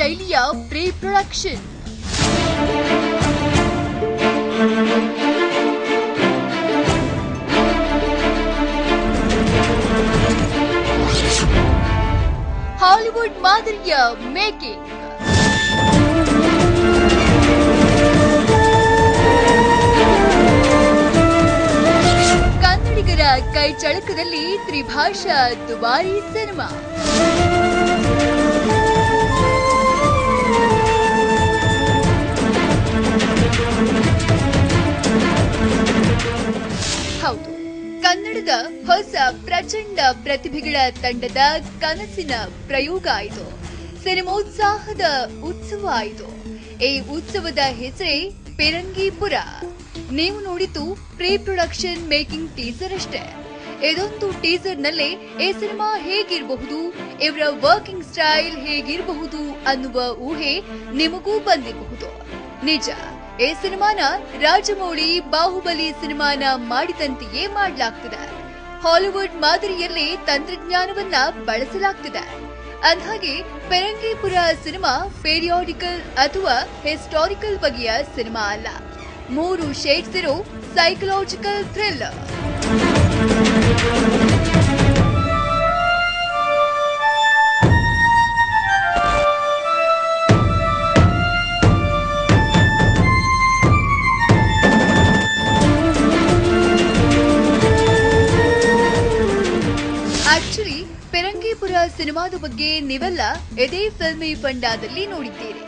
ಶೈಲಿಯ pre production. Hollywood ಮಾದರಿಯ making. ಕನ್ನಡಿಗರ ಕೈ ಚಳಕದಲ್ಲಿ ತ್ರಿಭಾಷಾ ದುಬಾರಿ ಸಿನಿಮಾ. ಹೌದು, ಕನ್ನಡದ ಹೊಸ ಪ್ರಚಂಡ ಪ್ರತಿಭೆಗಳ ತಂಡದ ಕನಸಿನ ಪ್ರಯೋಗ ಇದು. ಸಿನಿಮೋತ್ಸಾಹದ ಉತ್ಸವ ಇದು. ಈ ಉತ್ಸವದ ಹೆಸರೇ ಪಿರಂಗಿಪುರ. ನೀವು ನೋಡಿದ್ದು ಪ್ರೀ ಪ್ರೊಡಕ್ಷನ್ ಮೇಕಿಂಗ್ ಟೀಸರ್ ಅಷ್ಟೇ. ಇದೊಂದು ಟೀಸರ್ ನಲ್ಲೇ ಈ ಸಿನಿಮಾ ಹೇಗಿರಬಹುದು, ಇವರ ವರ್ಕಿಂಗ್ ಸ್ಟೈಲ್ ಹೇಗಿರಬಹುದು ಅನ್ನುವ ಊಹೆ ನಿಮಗೂ ಬಂದಿರಬಹುದು. ನಿಜ, ಈ ಸಿನಿಮಾನ ರಾಜಮೌಳಿ ಬಾಹುಬಲಿ ಸಿನಿಮಾನ ಮಾಡಿದಂತೆಯೇ ಮಾಡಲಾಗ್ತಿದೆ. ಹಾಲಿವುಡ್ ಮಾದರಿಯಲ್ಲೇ ತಂತ್ರಜ್ಞಾನವನ್ನ ಬಳಸಲಾಗ್ತಿದೆ. ಅಂದ್ಹಾಗೆ ಪಿರಂಗಿಪುರ ಸಿನಿಮಾ ಪೀರಿಯಾಡಿಕಲ್ ಅಥವಾ ಹಿಸ್ಟಾರಿಕಲ್ ಬಗೆಯ ಸಿನಿಮಾ ಅಲ್ಲ. 3 ಶೇಡ್ಸ್ ಇರೋ ಸೈಕಲಾಜಿಕಲ್ ಥ್ರಿಲ್ಲರ್. ಆಕ್ಚುಲಿ ಪಿರಂಗಿಪುರ ಸಿನಿಮಾದ ಬಗ್ಗೆ ನೀವೆಲ್ಲ ಇದೇ ಫಿಲ್ಮಿ ಫಂಡಾದಲ್ಲಿ ನೋಡಿದ್ದೀರಿ.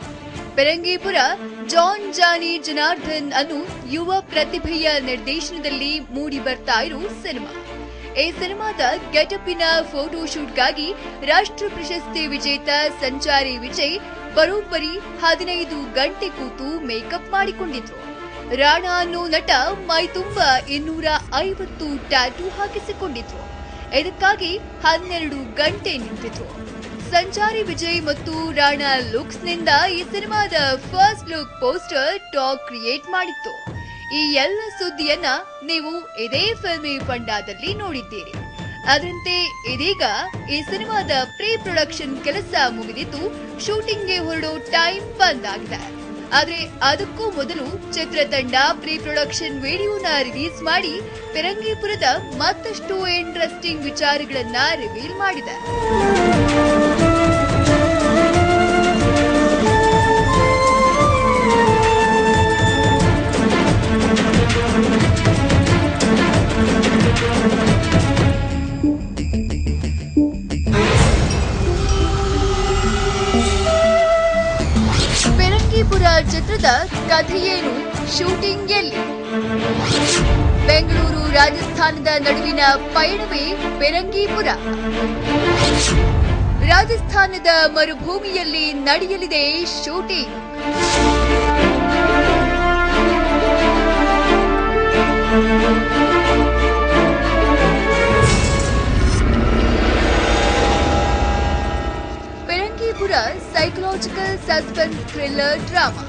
ಪಿರಂಗಿಪುರ ಜಾನ್ ಜಾನಿ ಜನಾರ್ದನ್ ಅನ್ನು ಯುವ ಪ್ರತಿಭೆಯ ನಿರ್ದೇಶನದಲ್ಲಿ ಮೂಡಿ ಬರ್ತಾ ಇರೋ ಸಿನಿಮಾ. ಈ ಸಿನಿಮಾದ ಗೆಟಪ್ಪಿನ ಫೋಟೋಶೂಟ್ಗಾಗಿ ರಾಷ್ಟ್ರ ಪ್ರಶಸ್ತಿ ವಿಜೇತ ಸಂಚಾರಿ ವಿಜಯ್ ಬರೋಬ್ಬರಿ 15 ಗಂಟೆ ಕೂತು ಮೇಕಪ್ ಮಾಡಿಕೊಂಡಿದ್ರು. ರಾಣಾ ಅನ್ನೋ ನಟ ಮೈ ತುಂಬ 250 ಟ್ಯಾಟೂ ಹಾಕಿಸಿಕೊಂಡಿದ್ರು. ಇದಕ್ಕಾಗಿ 12 ಗಂಟೆ ನಿಂತಿದ್ರು. ಸಂಚಾರಿ ವಿಜಯ್ ಮತ್ತು ರಾಣಾ ಲುಕ್ಸ್ ನಿಂದ ಈ ಸಿನಿಮಾದ first look poster talk create ಮಾಡಿತ್ತು. ಈ ಎಲ್ಲ ಸುದ್ದಿಯನ್ನ ನೀವು ಇದೇ ಫಿಲ್ಮಿ ಫಂಡಾದಲ್ಲಿ ನೋಡಿದ್ದೀರಿ. ಅದರಂತೆ ಇದೀಗ ಈ ಸಿನಿಮಾದ ಪ್ರೀ ಪ್ರೊಡಕ್ಷನ್ ಕೆಲಸ ಮುಗಿದಿದ್ದು ಶೂಟಿಂಗ್ಗೆ ಹೊರಡೋ ಟೈಮ್ ಬಂದಾಗಿದೆ. ಆದ್ರೆ ಅದಕ್ಕೂ ಮೊದಲು ಚಿತ್ರತಂಡ ಪ್ರೀ ಪ್ರೊಡಕ್ಷನ್ ವಿಡಿಯೋನ ರಿಲೀಸ್ ಮಾಡಿ ಪಿರಂಗಿಪುರದ ಮತ್ತಷ್ಟು ಇಂಟ್ರೆಸ್ಟಿಂಗ್ ವಿಚಾರಗಳನ್ನ ರಿವೀಲ್ ಮಾಡಿದೆ. ಪಿರಂಗಿಪುರ ಚಿತ್ರದ ಕಥೆಯೇನು, ಶೂಟಿಂಗ್ ಎಲ್ಲಿ? ಬೆಂಗಳೂರು ರಾಜಸ್ಥಾನದ ನಡುವಿನ ಪಯಣವೇ ಪಿರಂಗಿಪುರ. ರಾಜಸ್ಥಾನದ ಮರುಭೂಮಿಯಲ್ಲಿ ನಡೆಯಲಿದೆ shooting. Pirangipura psychological suspense thriller drama.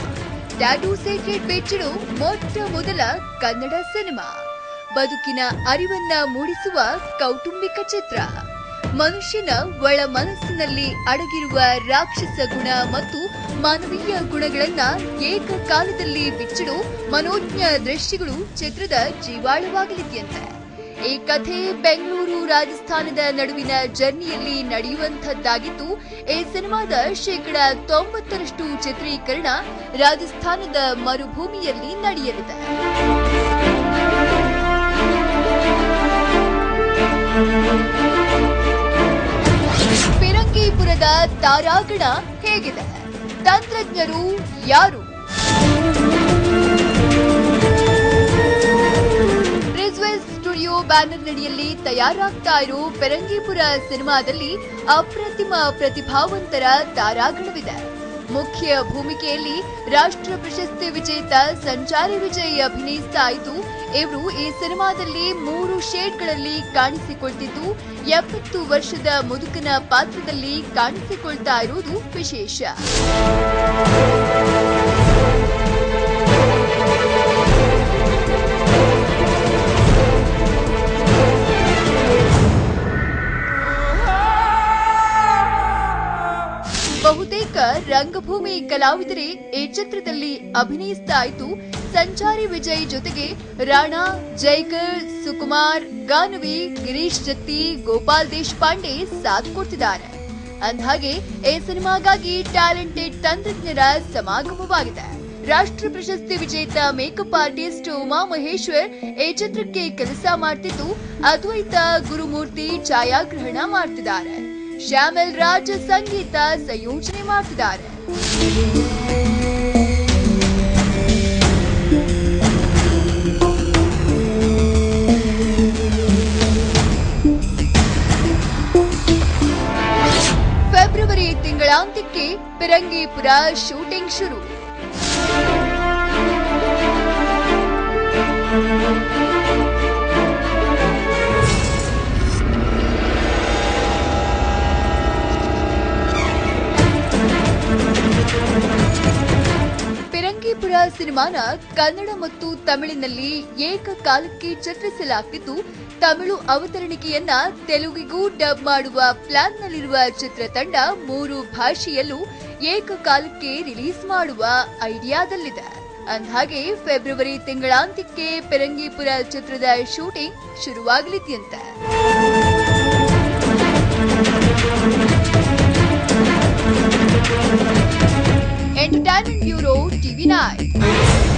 Tattoo secret ಬಿಚ್ಚಿಡು ಮೊಟ್ಟ ಮೊದಲ ಕನ್ನಡ ಸಿನಿಮಾ. ಬದುಕಿನ ಅರಿವನ್ನ ಮೂಡಿಸುವ ಕೌಟುಂಬಿಕ ಚಿತ್ರ. ಮನುಷ್ಯನ ಒಳ ಮನಸ್ಸಿನಲ್ಲಿ ಅಡಗಿರುವ ರಾಕ್ಷಸ ಗುಣ ಮತ್ತು ಮಾನವೀಯ ಗುಣಗಳನ್ನ ಏಕಕಾಲದಲ್ಲಿ ಬಿಚ್ಚಿಡು ಮನೋಜ್ಞ ದೃಶ್ಯಗಳು ಚಿತ್ರದ ಜೀವಾಳವಾಗಲಿದೆಯಂತೆ. ಈ ಕಥೆ ಬೆಂಗಳೂರು ರಾಜಸ್ಥಾನದ ನಡುವಿನ ಜರ್ನಿಯಲ್ಲಿ ನಡೆಯುವಂತದ್ದಾಗಿದ್ದು, ಈ ಸಿನಿಮಾದ 90% ಚಿತ್ರೀಕರಣ ರಾಜಸ್ಥಾನದ ಮರುಭೂಮಿಯಲ್ಲಿ ನಡೆಯಲಿದೆ. ಪಿರಂಗಿಪುರದ ತಾರಾಗಣ ಹೇಗಿದೆ? ತಂತ್ರಜ್ಞರು ಯಾರು? ಸ್ಟುಡಿಯೋ ಬ್ಯಾನರ್ ನಡಿಯಲ್ಲಿ ತಯಾರಾಗ್ತಾ ಇರೋ ಪಿರಂಗಿಪುರ ಸಿನಿಮಾದಲ್ಲಿ ಅಪ್ರತಿಮ ಪ್ರತಿಭಾವಂತರ ತಾರಾಗಣವಿದೆ. ಮುಖ್ಯ ಭೂಮಿಕೆಯಲ್ಲಿ ರಾಷ್ಟ್ರ ಪ್ರಶಸ್ತಿ ವಿಜೇತ ಸಂಚಾರಿ ವಿಜಯ್ ಅಭಿನಯಿಸ್ತಾ ಇದ್ದು, ಇವರು ಈ ಸಿನಿಮಾದಲ್ಲಿ 3 ಶೇಡ್ಗಳಲ್ಲಿ ಕಾಣಿಸಿಕೊಳ್ತಿದ್ದು 70 ವರ್ಷದ ಮುದುಕನ ಪಾತ್ರದಲ್ಲಿ ಕಾಣಿಸಿಕೊಳ್ತಾ ಇರುವುದು ವಿಶೇಷ. ಬಹುತೇಕ ರಂಗಭೂಮಿ ಕಲಾವಿದರೇ ಈ ಚಿತ್ರದಲ್ಲಿ ಅಭಿನಯಿಸ್ತಾ ಇದ್ದು, ಸಂಚಾರಿ ವಿಜಯ್ ಜೊತೆಗೆ ರಾಣಾ, ಜೈಕರ್, ಸುಕುಮಾರ್, ಗಾನವಿ, ಗಿರೀಶ್ ಜತ್ತಿ, ಗೋಪಾಲ್ ದೇಶಪಾಂಡೆ ಸಾಥ್ ಕೊಡ್ತಿದ್ದಾರೆ. ಅಂದಹಾಗೆ ಈ ಸಿನಿಮಾಗಾಗಿ ಟ್ಯಾಲೆಂಟೆಡ್ ತಂತ್ರಜ್ಞರ ಸಮಾಗಮವಾಗಿದೆ. ರಾಷ್ಟ್ರ ಪ್ರಶಸ್ತಿ ವಿಜೇತ ಮೇಕಪ್ ಆರ್ಟಿಸ್ಟ್ ಉಮಾ ಮಹೇಶ್ವರ್ ಈ ಚಿತ್ರಕ್ಕೆ ಕೆಲಸ ಮಾಡ್ತಿದ್ದು, ಅದ್ವೈತ ಗುರುಮೂರ್ತಿ ಛಾಯಾಗ್ರಹಣ ಮಾಡ್ತಿದ್ದಾರೆ. ಶ್ಯಾಮಲ್ ರಾಜ್ ಸಂಗೀತ ಸಂಯೋಜನೆ ಮಾಡ್ತಿದ್ದಾರೆ. ಫೆಬ್ರವರಿ ತಿಂಗಳಾಂತ್ಯಕ್ಕೆ ಪಿರಂಗಿಪುರ ಶೂಟಿಂಗ್ ಶುರು. ಪಿರಂಗಿಪುರ ಸಿನಿಮಾನ ಕನ್ನಡ ಮತ್ತು ತಮಿಳಿನಲ್ಲಿ ಏಕಕಾಲಕ್ಕೆ ಚಿತ್ರಿಸಲಾಗಿದ್ದು, ತಮಿಳು ಅವತರಣಿಕೆಯನ್ನ ತೆಲುಗಿಗೂ ಡಬ್ ಮಾಡುವ ಪ್ಲಾನ್ನಲ್ಲಿರುವ ಚಿತ್ರತಂಡ 3 ಭಾಷೆಯಲ್ಲೂ ಏಕಕಾಲಕ್ಕೆ ರಿಲೀಸ್ ಮಾಡುವ ಐಡಿಯಾದಲ್ಲಿದೆ. ಅಂದಹಾಗೆ ಫೆಬ್ರವರಿ ತಿಂಗಳಾಂತ್ಯಕ್ಕೆ ಪಿರಂಗಿಪುರ ಚಿತ್ರದ ಶೂಟಿಂಗ್ ಶುರುವಾಗಲಿದೆಯಂತೆ. Entertainment bureau, TV9.